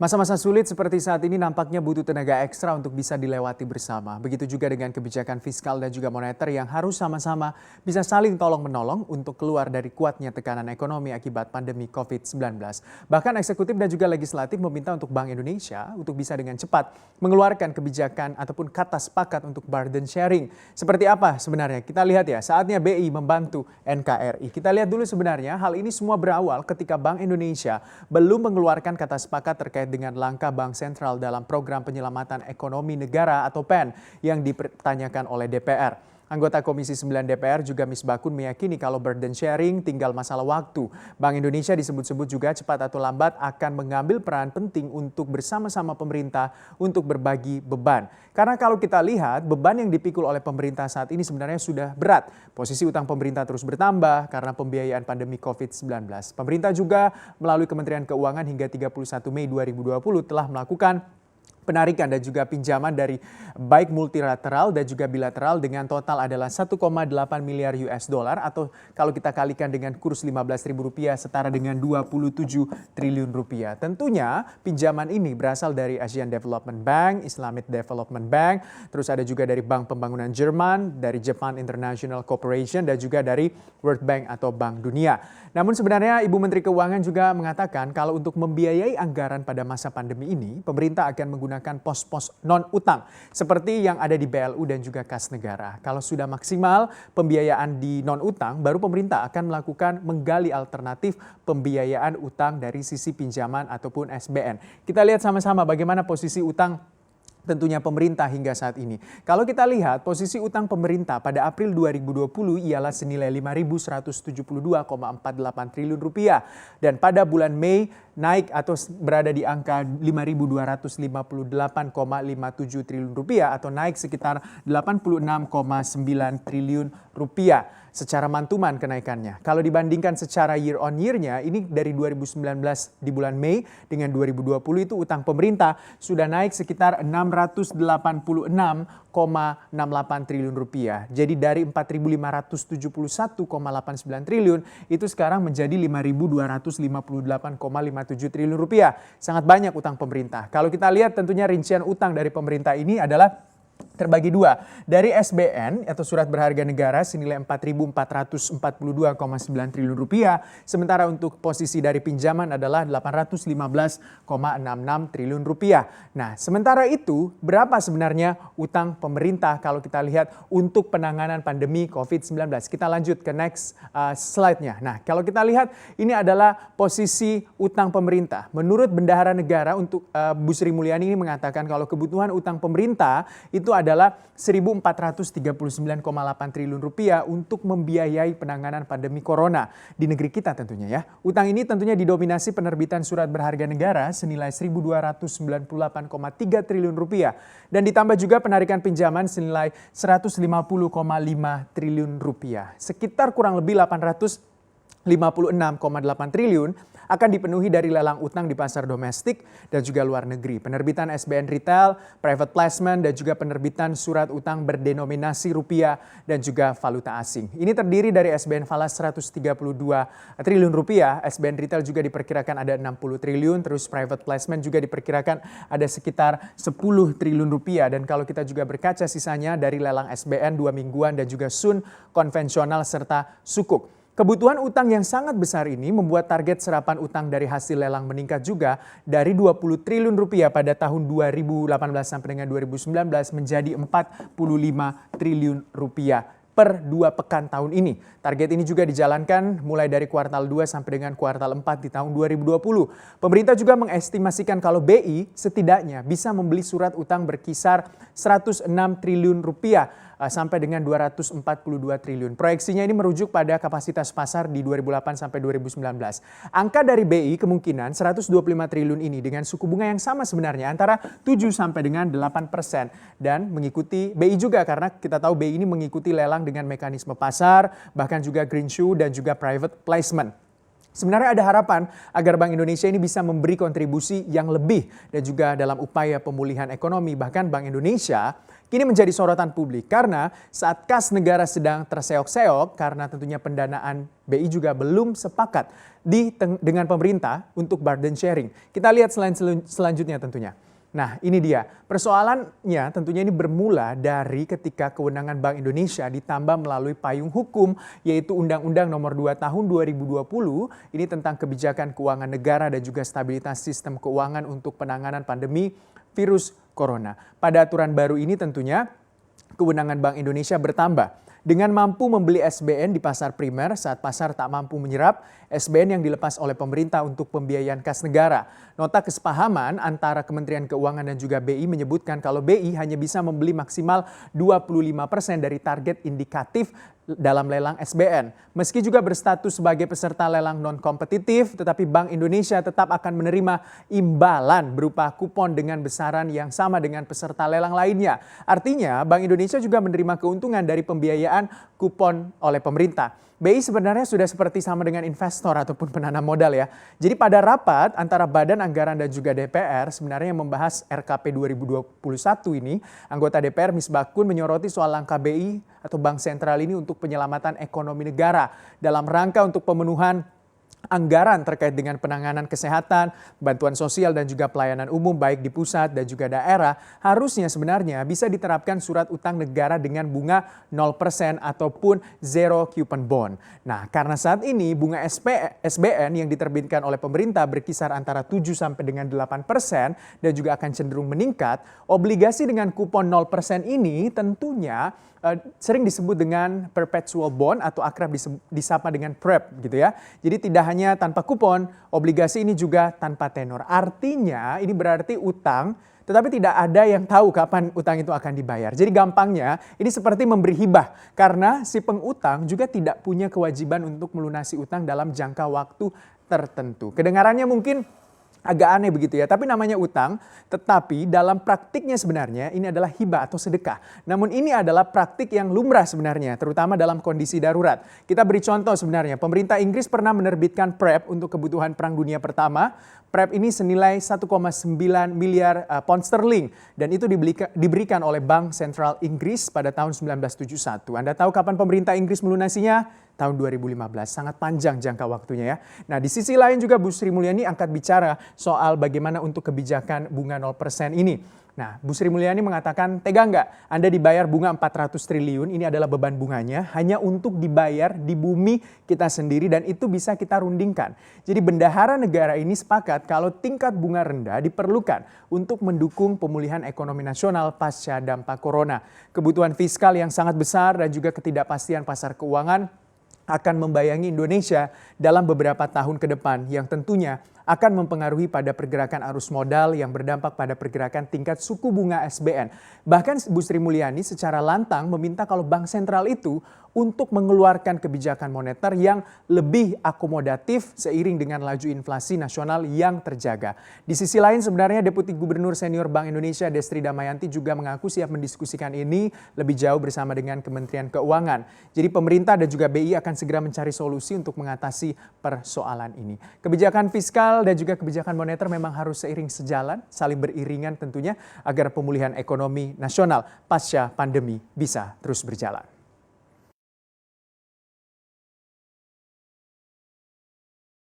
Masa-masa sulit seperti saat ini nampaknya butuh tenaga ekstra untuk bisa dilewati bersama. Begitu juga dengan kebijakan fiskal dan juga moneter yang harus sama-sama bisa saling tolong-menolong untuk keluar dari kuatnya tekanan ekonomi akibat pandemi COVID-19. Bahkan eksekutif dan juga legislatif meminta untuk Bank Indonesia untuk bisa dengan cepat mengeluarkan kebijakan ataupun kata sepakat untuk burden sharing. Seperti apa sebenarnya? Kita lihat ya, saatnya BI membantu NKRI. Kita lihat dulu sebenarnya hal ini semua berawal ketika Bank Indonesia belum mengeluarkan kata sepakat terkait dengan langkah Bank Sentral dalam program penyelamatan ekonomi negara atau PEN yang dipertanyakan oleh DPR. Anggota Komisi 9 DPR juga Misbakun meyakini kalau burden sharing tinggal masalah waktu. Bank Indonesia disebut-sebut juga cepat atau lambat akan mengambil peran penting untuk bersama-sama pemerintah untuk berbagi beban. Karena kalau kita lihat beban yang dipikul oleh pemerintah saat ini sebenarnya sudah berat. Posisi utang pemerintah terus bertambah karena pembiayaan pandemi COVID-19. Pemerintah juga melalui Kementerian Keuangan hingga 31 Mei 2020 telah melakukan penarikan dan juga pinjaman dari baik multilateral dan juga bilateral dengan total adalah 1,8 miliar US dollar atau kalau kita kalikan dengan kurs Rp15.000 setara dengan 27 triliun rupiah. Tentunya pinjaman ini berasal dari Asian Development Bank, Islamic Development Bank, terus ada juga dari Bank Pembangunan Jerman, dari Japan International Corporation dan juga dari World Bank atau Bank Dunia. Namun sebenarnya Ibu Menteri Keuangan juga mengatakan kalau untuk membiayai anggaran pada masa pandemi ini, pemerintah akan menggunakan pos-pos non-utang seperti yang ada di BLU dan juga kas negara. Kalau sudah maksimal pembiayaan di non-utang, baru pemerintah akan melakukan menggali alternatif pembiayaan utang dari sisi pinjaman ataupun SBN. Kita lihat sama-sama bagaimana posisi utang tentunya pemerintah hingga saat ini. Kalau kita lihat posisi utang pemerintah pada April 2020 ialah senilai Rp5.172,48 triliun dan pada bulan Mei naik atau berada di angka Rp5.258,57 triliun atau naik sekitar Rp86,9 triliun secara mantuman kenaikannya. Kalau dibandingkan secara year on year-nya, ini dari 2019 di bulan Mei dengan 2020 itu utang pemerintah sudah naik sekitar Rp686,68 triliun. Jadi dari Rp4.571,89 triliun itu sekarang menjadi Rp5.258,57 triliun. Sangat banyak utang pemerintah. Kalau kita lihat tentunya rincian utang dari pemerintah ini adalah terbagi dua. Dari SBN atau surat berharga negara senilai Rp4.442,9 triliun. Sementara untuk posisi dari pinjaman adalah Rp815,66 triliun. Nah, sementara itu berapa sebenarnya utang pemerintah kalau kita lihat untuk penanganan pandemi COVID-19? Kita lanjut ke next slide-nya. Nah, kalau kita lihat ini adalah posisi utang pemerintah. Menurut Bendahara Negara untuk Bu Sri Mulyani ini mengatakan kalau kebutuhan utang pemerintah itu adalah Rp1.439,8 triliun untuk membiayai penanganan pandemi corona di negeri kita tentunya ya. Utang ini tentunya didominasi penerbitan surat berharga negara senilai Rp1.298,3 triliun dan ditambah juga penarikan pinjaman senilai Rp150,5 triliun. Sekitar kurang lebih Rp856,8 triliun akan dipenuhi dari lelang utang di pasar domestik dan juga luar negeri. Penerbitan SBN retail, private placement, dan juga penerbitan surat utang berdenominasi rupiah dan juga valuta asing. Ini terdiri dari SBN falas Rp132 triliun, SBN retail juga diperkirakan ada 60 triliun, terus private placement juga diperkirakan ada sekitar 10 triliun rupiah. Dan kalau kita juga berkaca sisanya dari lelang SBN 2 mingguan dan juga SUN konvensional serta sukuk. Kebutuhan utang yang sangat besar ini membuat target serapan utang dari hasil lelang meningkat juga dari Rp20 triliun pada tahun 2018 sampai dengan 2019 menjadi Rp45 triliun per 2 pekan tahun ini. Target ini juga dijalankan mulai dari kuartal 2 sampai dengan kuartal 4 di tahun 2020. Pemerintah juga mengestimasikan kalau BI setidaknya bisa membeli surat utang berkisar Rp106 triliun sampai dengan Rp242 triliun. Proyeksinya ini merujuk pada kapasitas pasar di 2008 sampai 2019. Angka dari BI kemungkinan Rp125 triliun ini dengan suku bunga yang sama sebenarnya antara 7 sampai dengan 8% dan mengikuti BI juga karena kita tahu BI ini mengikuti lelang dengan mekanisme pasar, bahkan juga green shoe dan juga private placement. Sebenarnya ada harapan agar Bank Indonesia ini bisa memberi kontribusi yang lebih dan juga dalam upaya pemulihan ekonomi. Bahkan Bank Indonesia kini menjadi sorotan publik karena saat kas negara sedang terseok-seok karena tentunya pendanaan BI juga belum sepakat dengan pemerintah untuk burden sharing. Kita lihat selanjutnya tentunya. Nah, ini dia. Persoalannya tentunya ini bermula dari ketika kewenangan Bank Indonesia ditambah melalui payung hukum yaitu Undang-Undang Nomor 2 Tahun 2020 ini tentang kebijakan keuangan negara dan juga stabilitas sistem keuangan untuk penanganan pandemi virus corona. Pada aturan baru ini tentunya kewenangan Bank Indonesia bertambah. Dengan mampu membeli SBN di pasar primer saat pasar tak mampu menyerap SBN yang dilepas oleh pemerintah untuk pembiayaan kas negara. Nota kesepahaman antara Kementerian Keuangan dan juga BI menyebutkan kalau BI hanya bisa membeli maksimal 25% dari target indikatif dalam lelang SBN. Meski juga berstatus sebagai peserta lelang non-kompetitif, tetapi Bank Indonesia tetap akan menerima imbalan berupa kupon dengan besaran yang sama dengan peserta lelang lainnya. Artinya Bank Indonesia juga menerima keuntungan dari pembiayaan kupon oleh pemerintah. BI sebenarnya sudah seperti sama dengan investor ataupun penanam modal ya. Jadi pada rapat antara Badan Anggaran dan juga DPR sebenarnya yang membahas RKP 2021 ini, anggota DPR Misbakun menyoroti soal langkah BI atau Bank Sentral ini untuk penyelamatan ekonomi negara dalam rangka untuk pemenuhan anggaran terkait dengan penanganan kesehatan, bantuan sosial dan juga pelayanan umum baik di pusat dan juga daerah harusnya sebenarnya bisa diterapkan surat utang negara dengan bunga 0% ataupun zero coupon bond. Nah, karena saat ini bunga SBN yang diterbitkan oleh pemerintah berkisar antara 7 sampai dengan 8% dan juga akan cenderung meningkat, obligasi dengan kupon 0% ini tentunya sering disebut dengan perpetual bond atau akrab disapa dengan PREP gitu ya. Jadi tidak hanya tanpa kupon, obligasi ini juga tanpa tenor. Artinya ini berarti utang tetapi tidak ada yang tahu kapan utang itu akan dibayar. Jadi gampangnya ini seperti memberi hibah karena si pengutang juga tidak punya kewajiban untuk melunasi utang dalam jangka waktu tertentu. Kedengarannya mungkin agak aneh begitu ya, tapi namanya utang, tetapi dalam praktiknya sebenarnya ini adalah hibah atau sedekah. Namun ini adalah praktik yang lumrah sebenarnya, terutama dalam kondisi darurat. Kita beri contoh sebenarnya, pemerintah Inggris pernah menerbitkan PrEP untuk kebutuhan Perang Dunia Pertama. PrEP ini senilai 1,9 miliar pound sterling dan itu diberikan oleh Bank Sentral Inggris pada tahun 1971. Anda tahu kapan pemerintah Inggris melunasinya? Tahun 2015, sangat panjang jangka waktunya ya. Nah di sisi lain juga Bu Sri Mulyani angkat bicara soal bagaimana untuk kebijakan bunga 0% ini. Nah Bu Sri Mulyani mengatakan tega nggak Anda dibayar bunga 400 triliun, ini adalah beban bunganya, hanya untuk dibayar di bumi kita sendiri dan itu bisa kita rundingkan. Jadi bendahara negara ini sepakat kalau tingkat bunga rendah diperlukan untuk mendukung pemulihan ekonomi nasional pasca dampak corona. Kebutuhan fiskal yang sangat besar dan juga ketidakpastian pasar keuangan akan membayangi Indonesia dalam beberapa tahun ke depan yang tentunya akan mempengaruhi pada pergerakan arus modal yang berdampak pada pergerakan tingkat suku bunga SBN. Bahkan Bu Sri Mulyani secara lantang meminta kalau Bank Sentral itu untuk mengeluarkan kebijakan moneter yang lebih akomodatif seiring dengan laju inflasi nasional yang terjaga. Di sisi lain sebenarnya Deputi Gubernur Senior Bank Indonesia Destri Damayanti juga mengaku siap mendiskusikan ini lebih jauh bersama dengan Kementerian Keuangan. Jadi pemerintah dan juga BI akan segera mencari solusi untuk mengatasi persoalan ini. Kebijakan fiskal dan juga kebijakan moneter memang harus seiring sejalan, saling beriringan tentunya agar pemulihan ekonomi nasional pasca pandemi bisa terus berjalan.